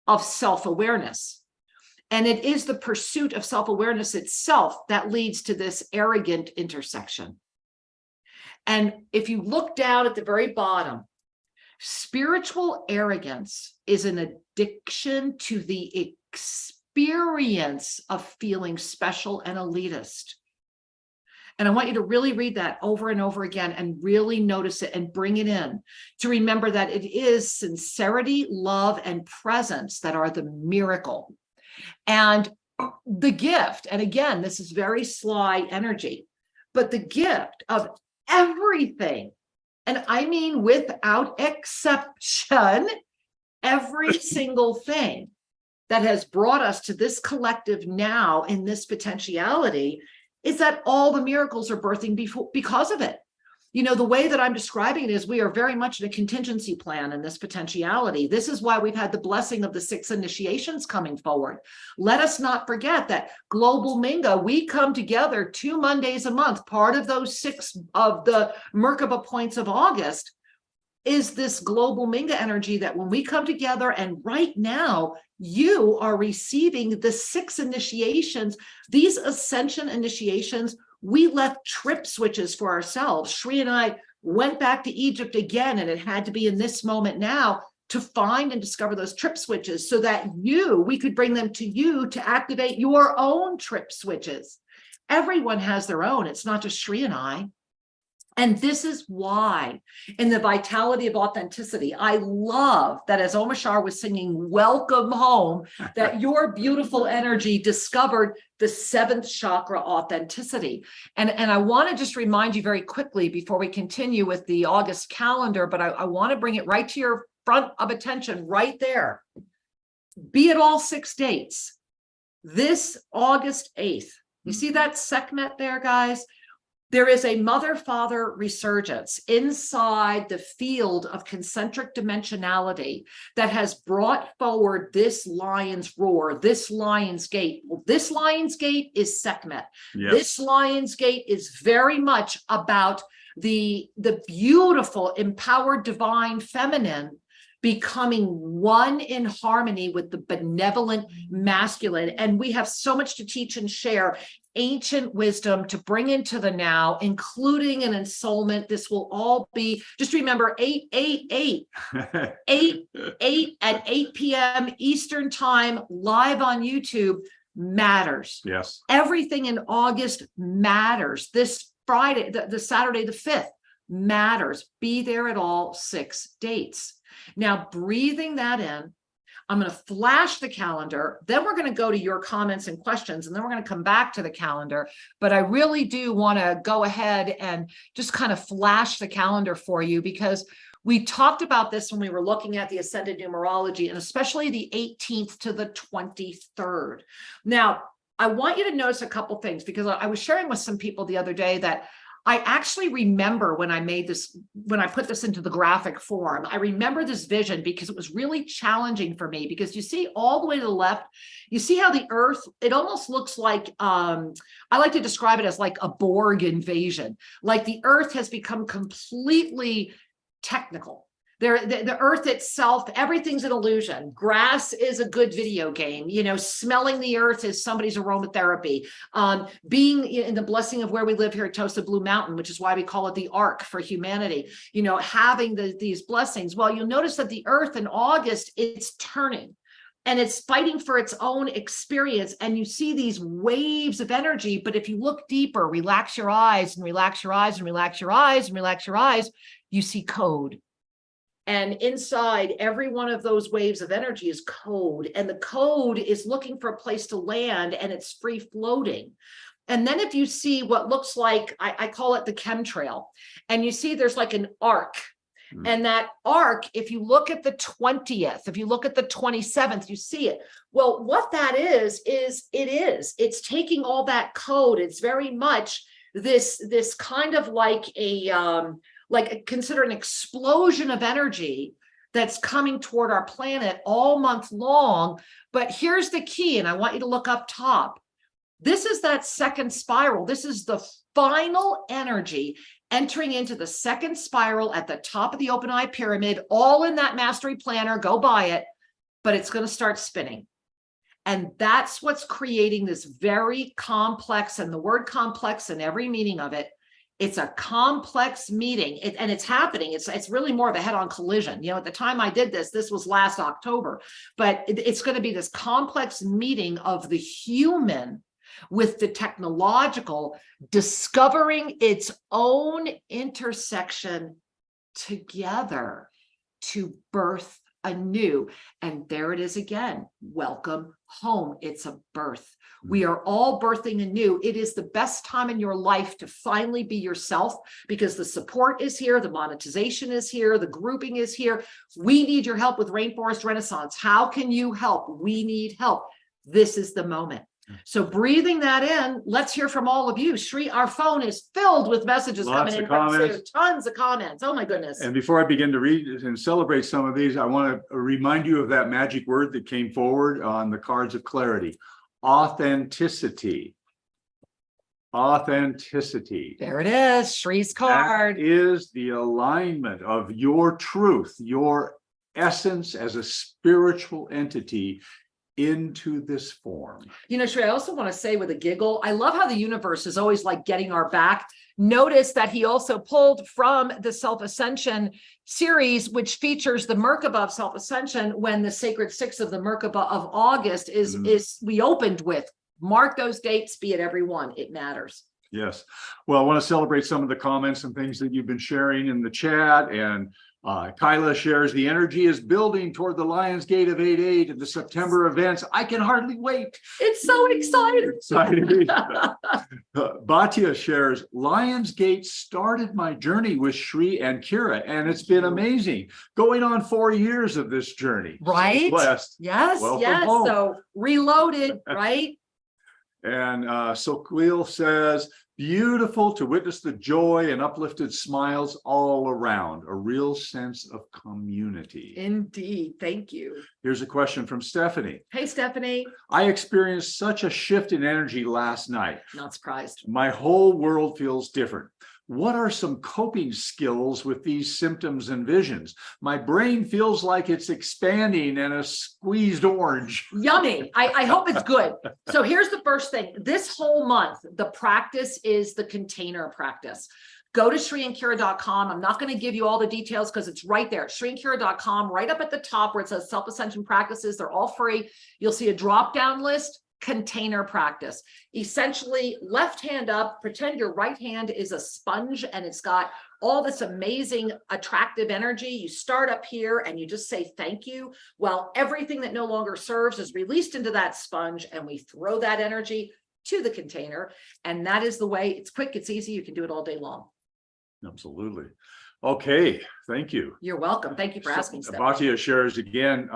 of self-awareness. And it is the pursuit of self-awareness itself that leads to this arrogant intersection. And if you look down at the very bottom, spiritual arrogance is an addiction to the experience of feeling special and elitist. And I want you to really read that over and over again and really notice it and bring it in to remember that it is sincerity, love, and presence that are the miracle. And the gift, and again, this is very sly energy, but the gift of everything, and I mean without exception, every single thing that has brought us to this collective now in this potentiality is that all the miracles are birthing because of it. You know, the way that I'm describing it is we are very much in a contingency plan in this potentiality. This is why we've had the blessing of the 6 initiations coming forward. Let us not forget that Global Minga, we come together 2 Mondays a month. Part of those 6 of the Merkaba points of August is this Global Minga energy that when we come together, and right now you are receiving the 6 initiations, these ascension initiations. We left trip switches for ourselves. Shri and I went back to Egypt again, and it had to be in this moment now to find and discover those trip switches so that we could bring them to you to activate your own trip switches. Everyone has their own. It's not just Shri and I. And this is why, in the vitality of authenticity, I love that as Omashar was singing Welcome Home, that your beautiful energy discovered the 7th chakra, authenticity. And I want to just remind you very quickly before we continue with the August calendar, but I want to bring it right to your front of attention right there. Be it all 6 dates. This August 8th, you see that Sekhmet there, guys? There is a mother-father resurgence inside the field of concentric dimensionality that has brought forward this lion's roar, this lion's gate. Well, this lion's gate is Sekhmet. Yes. This lion's gate is very much about the beautiful, empowered, divine feminine becoming one in harmony with the benevolent masculine. And we have so much to teach and share. Ancient wisdom to bring into the now, including an ensoulment. This will all be, just remember, 8 at 8 p.m. Eastern time, live on YouTube, matters. Yes. Everything in August matters. This Friday, the Saturday, the 5th, matters. Be there at all 6 dates. Now, breathing that in, I'm going to flash the calendar, then we're going to go to your comments and questions, and then we're going to come back to the calendar. But I really do want to go ahead and just kind of flash the calendar for you, because we talked about this when we were looking at the Ascended Numerology, and especially the 18th to the 23rd. Now, I want you to notice a couple things, because I was sharing with some people the other day that I actually remember when I made this, when I put this into the graphic form, I remember this vision because it was really challenging for me, because you see all the way to the left, you see how the earth, it almost looks like, I like to describe it as like a Borg invasion. Like the earth has become completely technical. The earth itself, everything's an illusion. Grass is a good video game. You know, smelling the earth is somebody's aromatherapy. Being in the blessing of where we live here at Tosa Blue Mountain, which is why we call it the Ark for humanity, you know, having these blessings. Well, you'll notice that the earth in August, it's turning. And it's fighting for its own experience. And you see these waves of energy. But if you look deeper, relax your eyes and relax your eyes and relax your eyes and relax your eyes, you see code. And inside every one of those waves of energy is code. And the code is looking for a place to land, and it's free floating. And then if you see what looks like, I call it the chemtrail, and you see there's like an arc. And that arc, if you look at the 20th, if you look at the 27th, you see it. Well, what that is it's taking all that code. It's very much this kind of like consider an explosion of energy that's coming toward our planet all month long. But here's the key, and I want you to look up top. This is that second spiral. This is the final energy entering into the second spiral at the top of the open eye pyramid, all in that mastery planner. Go buy it, but it's going to start spinning. And that's what's creating this very complex, and the word complex in every meaning of it, it's a complex meeting, and it's happening. It's really more of a head-on collision. You know, at the time I did this was last October, but it's going to be this complex meeting of the human with the technological, discovering its own intersection together to birth anew. And there it is again. Welcome home. It's a birth. We are all birthing anew. It is the best time in your life to finally be yourself, because the support is here, the monetization is here, the grouping is here. We need your help with Rainforest Renaissance. How can you help? We need help. This is the moment. So breathing that in, let's hear from all of you. Shri, our phone is filled with messages Lots coming of in from Sue. comments. Tons of comments. Oh my goodness. And before I begin to read and celebrate some of these, I want to remind you of that magic word that came forward on the cards of clarity: authenticity. Authenticity. There it is, Shri's card. That is the alignment of your truth, your essence as a spiritual entity into this form. You know, Shri, I also want to say with a giggle, I love how the universe is always like getting our back. Notice that he also pulled from the Self-Ascension series, which features the Merkaba of Self-Ascension, when the Sacred Six of the Merkaba of August is we opened with. Mark those dates, be it every one. It matters. Yes. Well, I want to celebrate some of the comments and things that you've been sharing in the chat. And Kyla shares, the energy is building toward the Lion's Gate of 8/8 and the September events. I can hardly wait. It's so exciting. Exciting. Bhatia shares, Lion's Gate started my journey with Shri and Kira, and it's been amazing. Going on 4 years of this journey. Right? So blessed. Yes, Welcome yes. home. So reloaded, right? And Soquil says, beautiful to witness the joy and uplifted smiles all around, a real sense of community. Indeed. Thank you. Here's a question from Stephanie. Hey, Stephanie. I experienced such a shift in energy last night. Not surprised. My whole world feels different. What are some coping skills with these symptoms and visions? My brain feels like it's expanding and a squeezed orange. Yummy. I hope it's good. So here's the first thing. This whole month, the practice is the container practice. Go to shriandkira.com. I'm not going to give you all the details because it's right there. shriandkira.com, right up at the top where it says Self-Ascension Practices. They're all free. You'll see a drop-down list. Container practice. Essentially, left hand up, pretend your right hand is a sponge and it's got all this amazing attractive energy. You start up here and you just say thank you, while everything that no longer serves is released into that sponge, and we throw that energy to the container. And that is the way. It's quick, it's easy, you can do it all day long. Absolutely. Okay, thank you. You're welcome. Thank you for asking. Bhatia shares again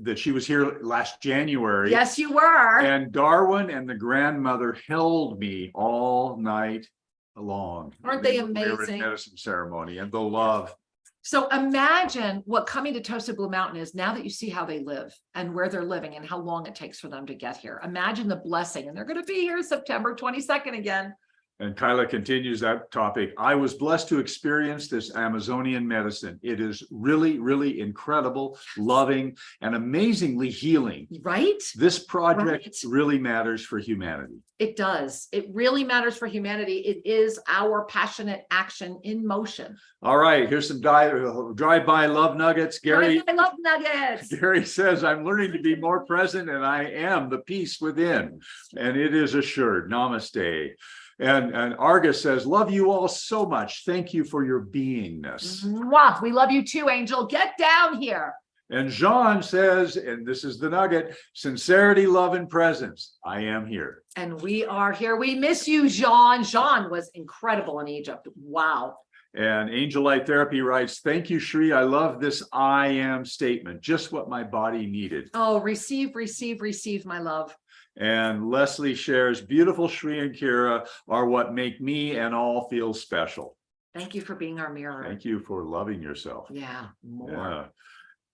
that she was here last January. Yes, you were. And Darwin and the grandmother held me all night long. Aren't they We were in amazing? medicine ceremony, and the love. So imagine what coming to Tosa Blue Mountain is now that you see how they live and where they're living and how long it takes for them to get here. Imagine the blessing, and they're going to be here September 22nd again. And Kyla continues that topic. I was blessed to experience this Amazonian medicine. It is really, really incredible, loving, and amazingly healing. Right? This project Right. really matters for humanity. It does. It really matters for humanity. It is our passionate action in motion. All right, here's some drive-by love nuggets. Gary, I love nuggets. Gary says, I'm learning to be more present, and I am the peace within, and it is assured. Namaste. And Argus says, love you all so much. Thank you for your beingness. Mwah. We love you too, Angel. Get down here. And Jean says, and this is the nugget, sincerity, love, and presence. I am here. And we are here. We miss you, Jean. Jean was incredible in Egypt. Wow. And Angel Light Therapy writes, thank you, Shri. I love this I am statement, just what my body needed. Oh, receive, receive, receive, my love. And Leslie shares, beautiful Shri and Kira are what make me and all feel special. Thank you for being our mirror. Thank you for loving yourself. Yeah, more. Yeah.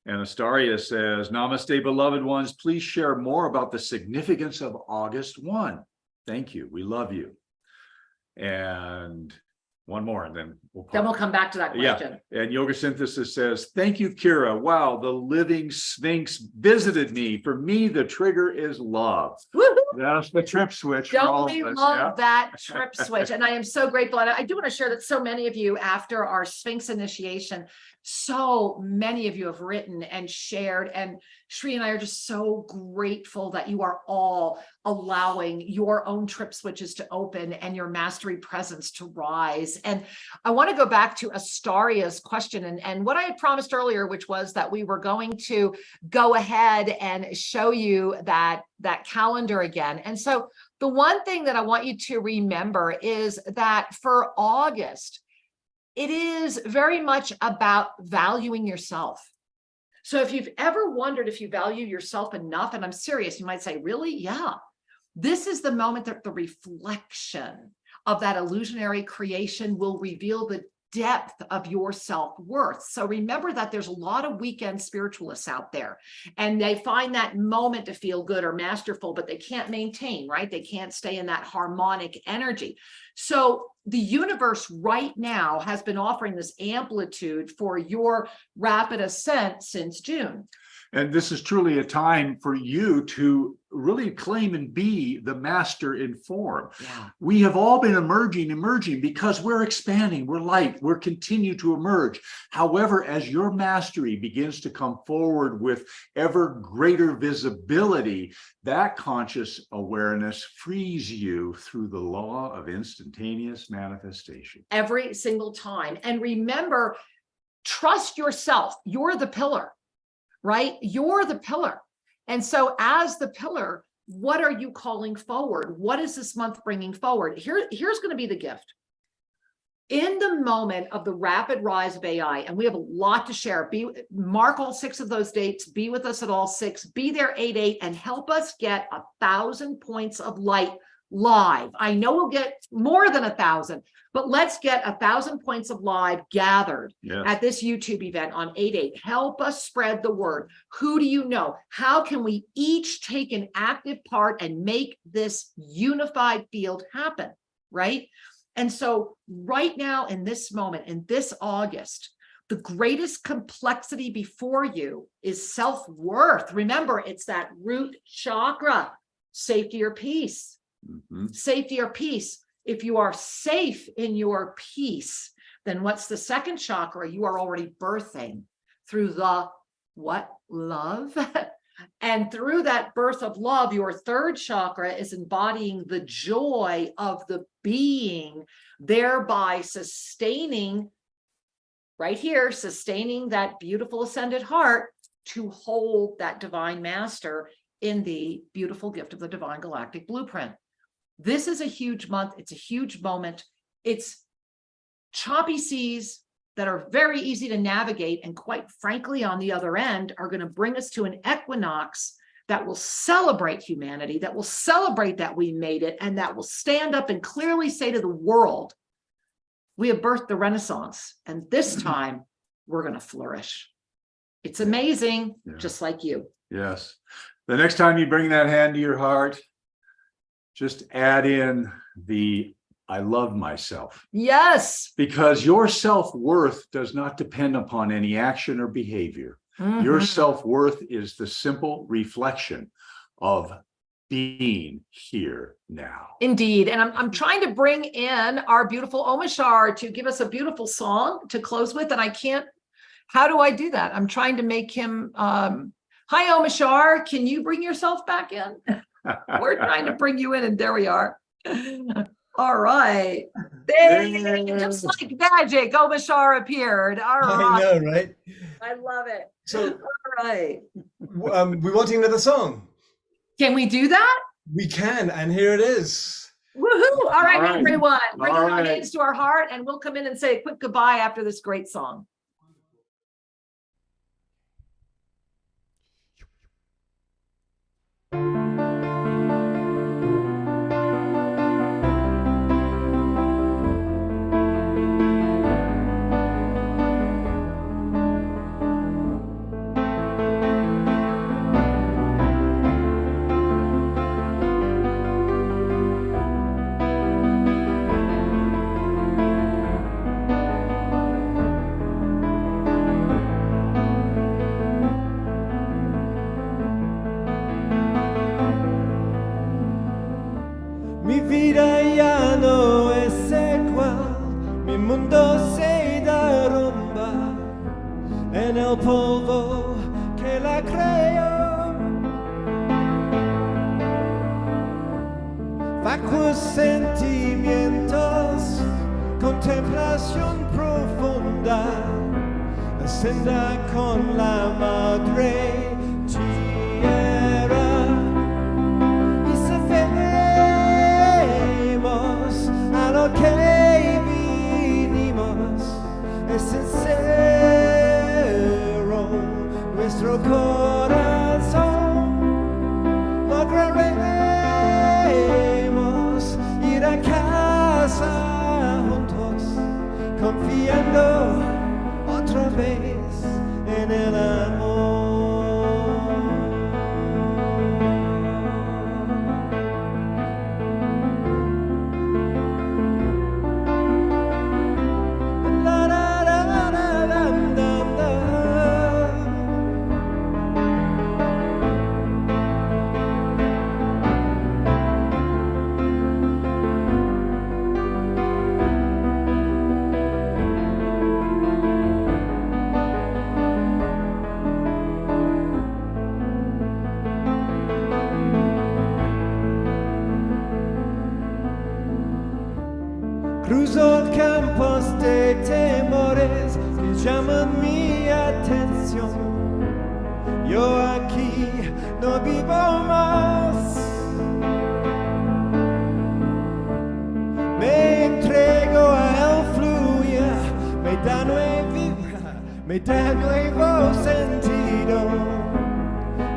And Astaria says, namaste, beloved ones. Please share more about the significance of August 1. Thank you. We love you. And one more, and then we'll come back to that question. Yeah. And Yoga Synthesis says, thank you, Kira. Wow, the living Sphinx visited me. For me, the trigger is love. Woo-hoo! That's the trip switch for all Don't we of us. love that trip switch? And I am so grateful. And I do want to share that so many of you, after our Sphinx initiation, so many of you have written and shared. And Shri and I are just so grateful that you are all allowing your own trip switches to open and your mastery presence to rise. And I want to go back to Astaria's question and what I had promised earlier, which was that we were going to go ahead and show you that calendar again. And so the one thing that I want you to remember is that for August, it is very much about valuing yourself. So if you've ever wondered if you value yourself enough, and I'm serious, you might say, really? Yeah. This is the moment that the reflection of that illusionary creation will reveal the depth of your self-worth. So remember that there's a lot of weekend spiritualists out there, and they find that moment to feel good or masterful, but they can't maintain, right? They can't stay in that harmonic energy. So the universe right now has been offering this amplitude for your rapid ascent since June. And this is truly a time for you to really claim and be the master in form. Yeah. We have all been emerging because we're expanding, we're light, we're continue to emerge. However, as your mastery begins to come forward with ever greater visibility, that conscious awareness frees you through the law of instantaneous manifestation. Every single time. And remember, trust yourself. You're the pillar. Right? You're the pillar. And so as the pillar, what are you calling forward? What is this month bringing forward? Here's going to be the gift. In the moment of the rapid rise of AI, and we have a lot to share, mark all 6 of those dates, be with us at all 6, be there 8/8, and help us get 1,000 points of light live. I know we'll get more than 1,000, but let's get 1,000 points of live gathered at this YouTube event on 8/8. Help us spread the word. Who do you know? How can we each take an active part and make this unified field happen, right? And so right now in this moment, in this August, the greatest complexity before you is self-worth. Remember, it's that root chakra, safety or peace. Safety or peace. If you are safe in your peace, then what's the second chakra? You are already birthing through the what? Love. And through that birth of love, your third chakra is embodying the joy of the being, thereby sustaining, right here, sustaining that beautiful ascended heart to hold that divine master in the beautiful gift of the divine galactic blueprint. This is a huge month. It's a huge moment. It's choppy seas that are very easy to navigate. And quite frankly, on the other end, are going to bring us to an equinox that will celebrate humanity, that will celebrate that we made it, and that will stand up and clearly say to the world, we have birthed the Renaissance, and this time we're going to flourish. It's amazing, just like you. Yes. The next time you bring that hand to your heart, just add in the I love myself. Yes. Because your self-worth does not depend upon any action or behavior. Your self-worth is the simple reflection of being here now. Indeed. And I'm trying to bring in our beautiful Omashar to give us a beautiful song to close with. And I can't, how do I do that? I'm trying to make him, hi, Omashar, can you bring yourself back in? We're trying to bring you in, and there we are. All right. Just like magic, Omashar appeared. All right. I know, right? I love it. So, all right. we're wanting another song. Can we do that? We can, and here it is. Woohoo! All right, everyone. Bring All your right. hands to our heart, and we'll come in and say a quick goodbye after this great song. Mi vida ya no es igual, mi mundo se derrumba en el polvo que la creó. Vacuos sentimientos, contemplación profunda, ascenda con la madre tierra. A lo que vinimos es sincero nuestro corazón, lograremos confiando otra vez en el amor. La, la, la, la, la, la, la. Cruzo el campo de temores que llaman mi atención. Yo aquí no vivo más. Me entrego a él fluir, me da nuevo sentido.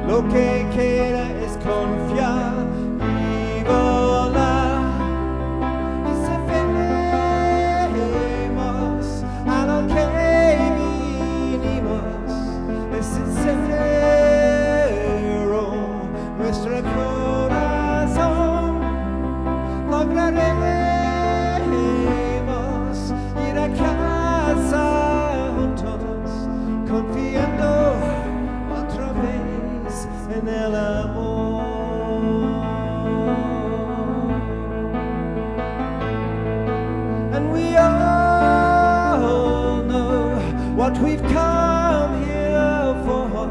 Lo que queda es confiar y volar. Nuestro corazón lograremos ir a casa juntos, confiando otra vez en el amor. And we all know what we've come here for,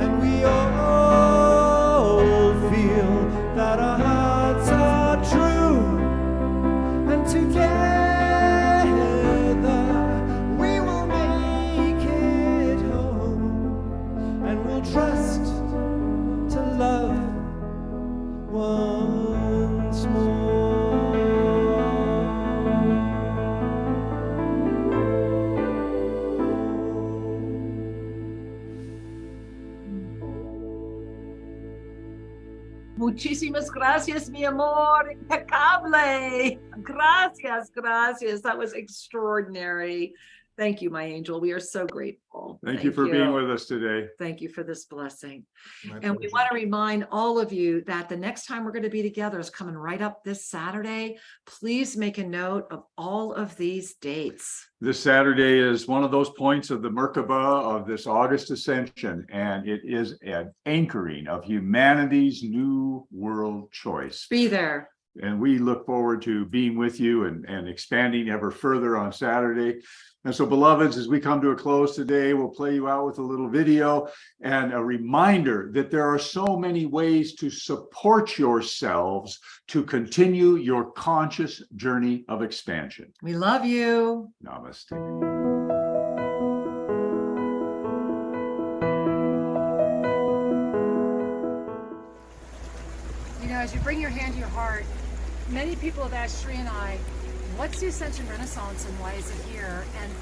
and we all feel that our hearts are true, and together we will make it home, and we'll trust to love once more. Muchísimas gracias, mi amor. Impecable. Gracias, gracias. That was extraordinary. Thank you, my angel. We are so grateful. Thank you for being with us today. Thank you for this blessing. My And we pleasure. want to remind all of you that the next time we're going to be together is coming right up this Saturday. Please make a note of all of these dates. This Saturday is one of those points of the Merkaba of this August Ascension, and it is an anchoring of humanity's new world choice. Be there. And we look forward to being with you and expanding ever further on Saturday. And so, beloveds, as we come to a close today, we'll play you out with a little video and a reminder that there are so many ways to support yourselves to continue your conscious journey of expansion. We love you. Namaste. You know, as you bring your hand to your heart, many people have asked Sri and I, what's the Ascension Renaissance and why is it here? And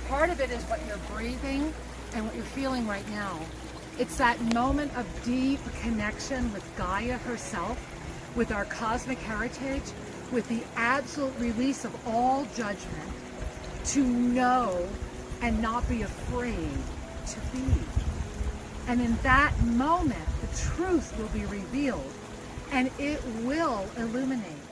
part of it is what you're breathing and what you're feeling right now. It's that moment of deep connection with Gaia herself, with our cosmic heritage, with the absolute release of all judgment, to know and not be afraid to be. And in that moment, the truth will be revealed and it will illuminate.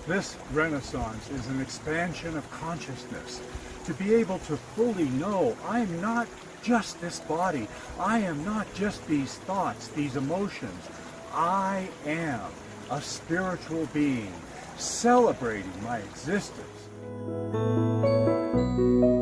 This Renaissance is an expansion of consciousness, to be able to fully know I'm not just this body, I am not just these thoughts, these emotions. I am a spiritual being celebrating my existence.